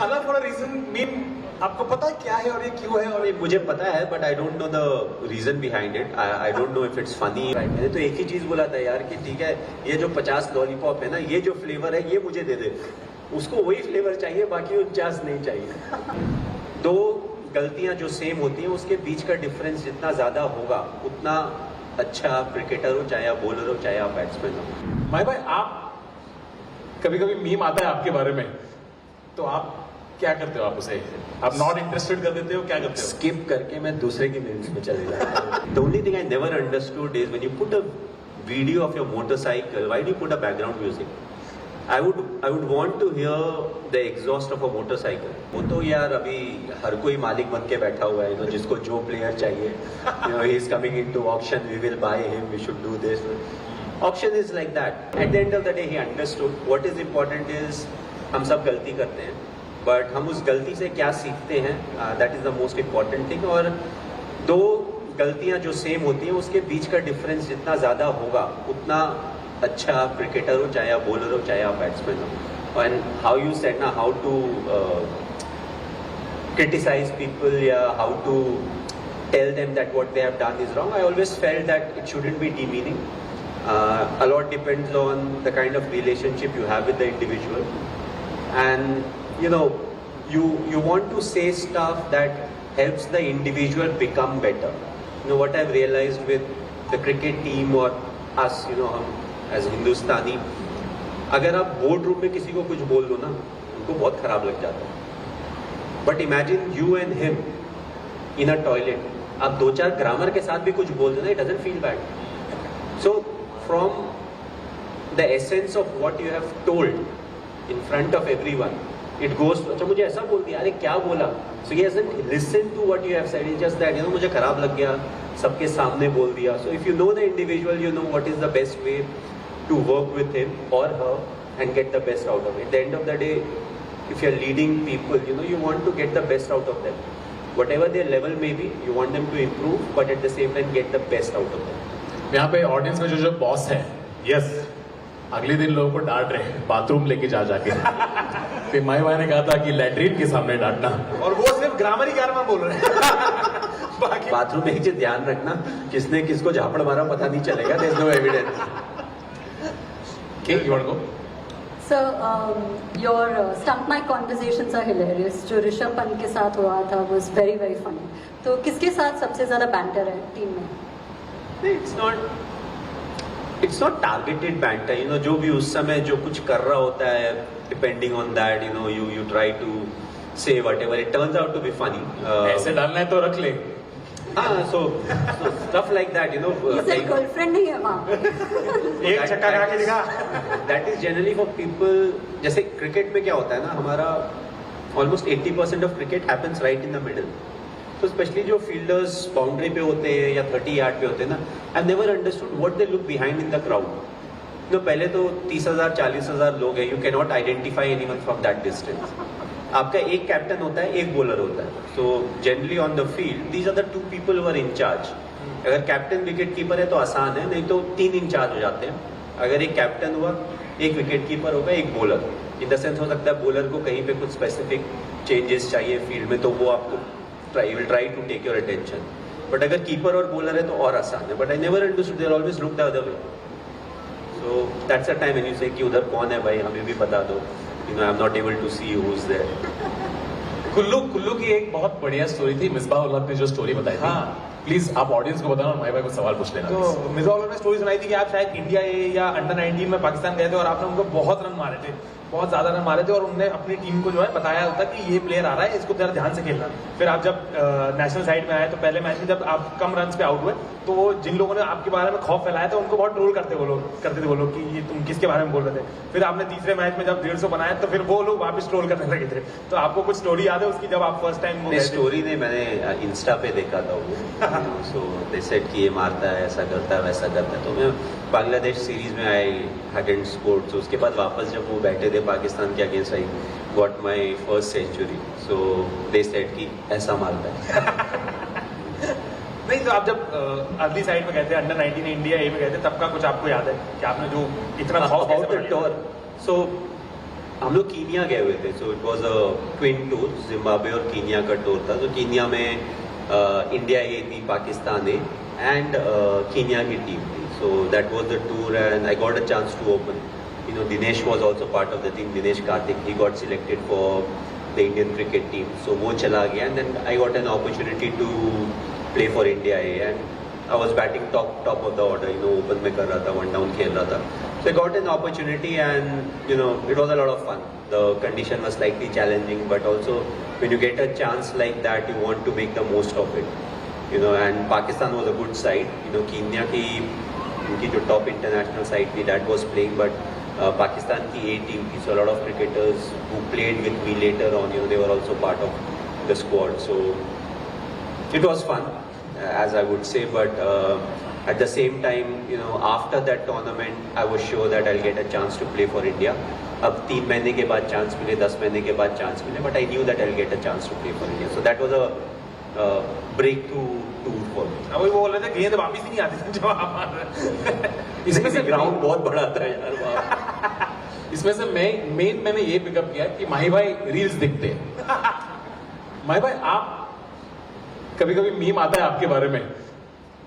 खाला for a reason mean आपको पता है क्या है और ये क्यों है? और ये मुझे पता है but I don't know the reason behind it. I don't know if it's funny. मैंने तो एक ही चीज बोला था यार कि ठीक है ये जो 50 लॉलीपॉप है ना, ये जो फ्लेवर है ये मुझे दे दे. उसको वही फ्लेवर चाहिए, बाकी 49 नहीं चाहिए. दो गलतियां जो सेम होती हैं उसके बीच का डिफरेंस जितना ज्यादा होगा उतना अच्छा आप क्रिकेटर हो, चाहे आप बॉलर हो, चाहे आप बैट्समैन हो. माही भाई, आप कभी कभी मीम आता है आपके बारे में, तो आप क्या करते हो? आप उसे आप नॉट इंटरेस्टेड कर देते हो, क्या करते हो? स्किप करके मैं दूसरे की मीम्स में चले जाता हूं. The only thing I never understood is when you put a video of your motorcycle, why do you put a background music? I would want to hear the exhaust of a motorcycle. वो तो यार अभी हर कोई मालिक बन के बैठा हुआ है, जिसको जो प्लेयर चाहिए, he is coming into auction, we will buy him, we should do this. Auction is like that. At the end of the day, he understood what is important is हम सब गलती करते हैं, but हम उस गलती से क्या सीखते हैं, that is the most important thing. और दो गलतियां जो सेम होती हैं उसके बीच का डिफरेंस जितना ज़्यादा होगा उतना अच्छा आप क्रिकेटर हो, चाहे आप बॉलर हो, चाहे आप बैट्समैन हो. एंड हाउ यू सेड ना, how to criticize people, how to tell them that what they have done is wrong. I always felt that it shouldn't be demeaning. A lot depends on the kind of relationship you have with the individual, and you want to say stuff that helps the individual become better. What I've realized with the cricket team or us, हम as हिंदुस्तानी, अगर आप board room में किसी को कुछ बोल दो ना, उनको बहुत खराब लग जाता है. But imagine you and him in a toilet, आप दो चार ग्रामर के साथ भी कुछ बोल दो ना, it doesn't feel bad. So from the essence of what you have told in front of everyone, it goes, अच्छा मुझे ऐसा बोल दिया, अरे क्या बोला? So he doesn't listen to what you have said, it's just that मुझे खराब लग गया, सबके सामने बोल दिया. So if you know the individual, you know what is the best way to work with him or her and get the best out of it. At the end of the day, if you're leading people, you want to get the best out of them. Whatever their level may be, you want them to improve, but at the same time get the best out of them. यहाँ पे audience में जो boss है, yes, अगले दिन लोगों को डांट रहे हैं बाथरूम लेके जाके. फिर माई भाई ने कहा था कि लैट्रिन के सामने डांटना, और वो सिर्फ ग्रामर ही ग्रामर बोल रहे हैं. बाथरूम में ही ध्यान रखना, किसने किसको झापड़ मारा पता नहीं चलेगा. There's no evidence. Okay, you want to go? So, your stump mic conversations are hilarious. जो ऋषभ पंत के साथ हुआ था was very very funny. तो किसके साथ सबसे ज्यादा banter है टीम में? It's not targeted banter. जो भी उस समय जो कुछ कर रहा होता है, depending on that, you try to say whatever. It turns out to be funny. ऐसे डालना है तो रख ले. So stuff like that, ये गर्लफ्रेंड नहीं है वहाँ. एक चक्का खा के दिखा. That is generally for people. जैसे क्रिकेट में क्या होता है ना, हमारा almost 80% of cricket happens right in the middle. So especially जो fielders बाउंड्री पे होते हैं या 30 यार्ड पे होते हैं ना, I've never understood what they look behind in the crowd. पहले तो 30,000 40,000 लोग हैं, you cannot identify anyone from that distance. आपका एक कैप्टन होता है, एक बॉलर होता है. So generally on the field these are the two people who are in charge. अगर कैप्टन विकेट कीपर है तो आसान है, नहीं तो 3 इंचार्ज हो जाते हैं. अगर एक कैप्टन हुआ, एक विकेट कीपर होगा, एक बॉलर. इन द सेंस हो सकता है बॉलर को कहीं पे कुछ स्पेसिफिक चेंजेस चाहिए फील्ड में, तो वो आपको will try to take your attention. But अगर कीपर और बॉलर है तो और आसान है. But I never understood, they always look the other way. So that's a time when you say कि उधर कौन है भाई, हमें भी बता दो. I am not able to see who is there. Kullu की एक बहुत बढ़िया स्टोरी थी. मिसबाह-उल-हक ने जो स्टोरी बताई थी, प्लीज आप ऑडियंस को बताना और भाई को सवाल पूछ लेना. तो मिसबाह-उल-हक ने स्टोरी सुनाई थी कि आप शायद इंडिया या अंडर 19 में पाकिस्तान गए थे और आपने उनको बहुत रन मारे थे, बहुत ज्यादा रन मारे थे, और उन्होंने अपनी टीम को जो है बताया था कि ये प्लेयर आ रहा है, इसको जरा ध्यान से खेलना. फिर आप जब नेशनल साइड में आए तो पहले मैच में जब आप कम रन पे आउट हुए तो वो जिन लोगों ने आपके बारे में खौफ फैलाया था उनको बहुत ट्रोल करते थे वो लोग कि ये तुम किसके बारे में बोल रहे थे. फिर आपने तीसरे मैच में जब 150 बनाया तो फिर वो लोग वापस ट्रोल करने लगे थे. तो आपको कुछ स्टोरी याद है उसकी, जब आप फर्स्ट टाइम? स्टोरी नहीं, मैंने इंस्टा पे देखा था वो. सो दे सेड कि ये मारता है, ऐसा करता है, वैसा करता है. तो मैं बांग्लादेश सीरीज में आई हैडंट स्कोर्ड. तो उसके बाद वापस जब वो बैठे थे पाकिस्तान के against, I got my first century. So they said कि ऐसा मारता है. नहीं, तो आप जब अगली साइड में गए थे, अंडर 19 इंडिया ए में गए थे, तब का कुछ आपको याद है कि आपने जो इतना अबाउट द टूर? सो हम लोग कीनिया गए हुए थे, so it was a twin tour, Zimbabwe और कीनिया का टूर था. तो कीनिया में इंडिया ए थी, पाकिस्तान ए एंड कीनिया की टीम थी. So that was the tour and I got a chance to open. You know, Dinesh was also part of the team. Dinesh Karthik, he got selected for the Indian cricket team. So वो चला गया and then I got an opportunity to play for India A and I was batting top of the order. You know, open में कर रहा था, one down खेल रहा था. So I got an opportunity and you know it was a lot of fun. The condition was slightly challenging, but also when you get a chance like that, you want to make the most of it. You know, and Pakistan was a good side. You know, Kenya की उनकी जो top international side थी, that was playing, but Pakistan की A team थी, so a lot of cricketers who played with me later on, you know, they were also part of the squad. So it was fun, as I would say, but at the same time, you know, after that tournament, I was sure that I'll get a chance to play for India. अब 3 महीने के बाद chance मिले, 10 महीने के बाद chance मिले, but I knew that I'll get a chance to play for India. So that was a breakthrough tour for me. अब वो बोल रहे थे गेंद वापस ही नहीं आती थी जब आप मार रहे. इसमें से ग्राउंड बहुत बड़ा था यार वहाँ. इसमें से मेन मैंने ये पिकअप किया कि माही भाई रील्स दिखते हैं. माही भाई आप कभी कभी मीम आता है आपके बारे में,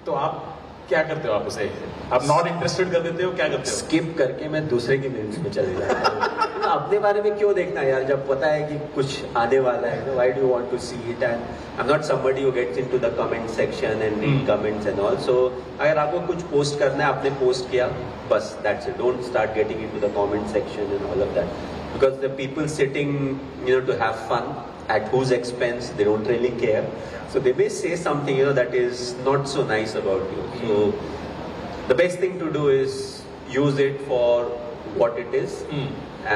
तो आप क्या करते हो? आप उसे आप नॉट इंटरेस्टेड कर देते हो, क्या करते हो? स्किप करके मैं दूसरे की मीम्स में चले जाता हूँ. अपने बारे में क्यों देखना यार, जब पता है कि कुछ आने वाला है. Why do you want to see it? And I am not somebody who gets into the comment section and read comments and all. So अगर आपको कुछ पोस्ट करना है, आपने पोस्ट किया, बस that's it. Don't start getting into the comment section and all of that, because the people sitting you know to have fun at whose expense, they don't really care. So they may say something, you know, that is not so nice about you. So the best thing to do is use it for what it is,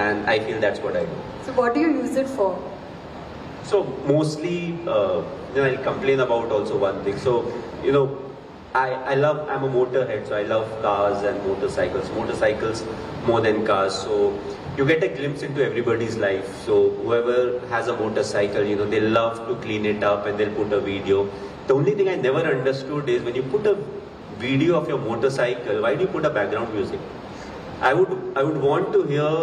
and I feel that's what I do. So what do you use it for? So mostly, you know, I'll complain about also one thing. So, you know, I'm a motorhead, so I love cars and motorcycles more than cars. So you get a glimpse into everybody's life. So whoever has a motorcycle, you know, they love to clean it up and they'll put a video. The only thing I never understood is when you put a video of your motorcycle, why do you put a background music? I would want to hear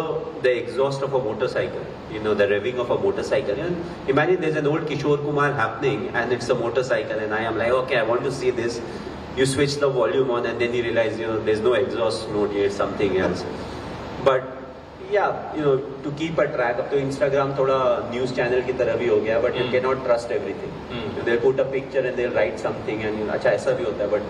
the exhaust of a motorcycle, you know, the revving of a motorcycle. And imagine there's an old Kishore Kumar happening and it's a motorcycle and I am like, okay, I want to see this. You switch the volume on and then you realize, you know, there's no exhaust note here, it's something else. But yeah, you know, to keep a track. अब तो Instagram थोड़ा news channel की तरह भी हो गया, but you cannot trust everything. They'll put a picture and they'll write something and you know, अच्छा ऐसा भी होता है, but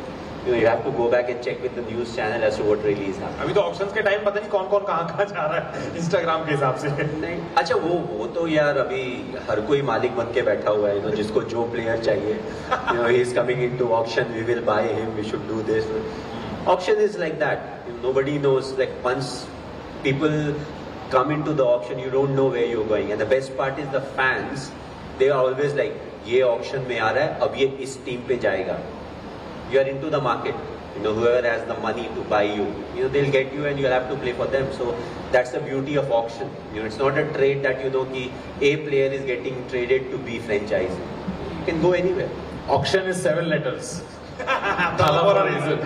you know, you have to go back and check with the news channel as to what really is happening. अभी तो options के time पता नहीं कौन कौन कहाँ जा रहा है इंस्टाग्राम के हिसाब से. नहीं, अच्छा वो तो यार अभी हर कोई मालिक बन के बैठा हुआ है, you know, जिसको जो प्लेयर चाहिए, you know, he is coming into auction, we will buy him, we should do this. Auction is like that. You know, nobody knows. Like once people come into the auction, you don't know where you're going. And the best part is the fans. They are always like, ये auction में आ रहा है, अब ये इस team पे जाएगा. You are into the market. You know, whoever has the money to buy you, you know, they'll get you and you'll have to play for them. So that's the beauty of auction. You know, it's not a trade that you know कि A player is getting traded to B franchise. You can go anywhere. Auction is 7 letters. थाला for a reason.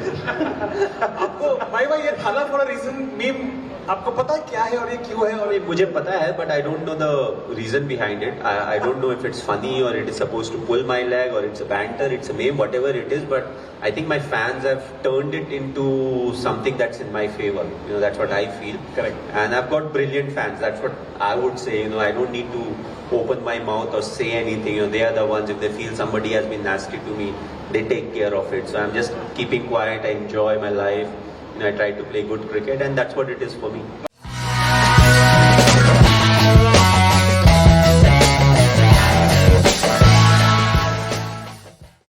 आपको भाई ये थाला for a reason meme आपको पता है क्या है और ये क्यों है? और ये मुझे पता है, but I don't know the reason behind it. I don't know if it's funny or it is supposed to pull my leg or it's a banter, it's a meme, whatever it is. But I think my fans have turned it into something that's in my favor. You know, that's what I feel. Correct. And I've got brilliant fans. That's what I would say. You know, I don't need to open my mouth or say anything. You know, they are the ones. If they feel somebody has been nasty to me, they take care of it. So I'm just keeping quiet. I enjoy my life. You know, I try to play good cricket, and that's what it is for me.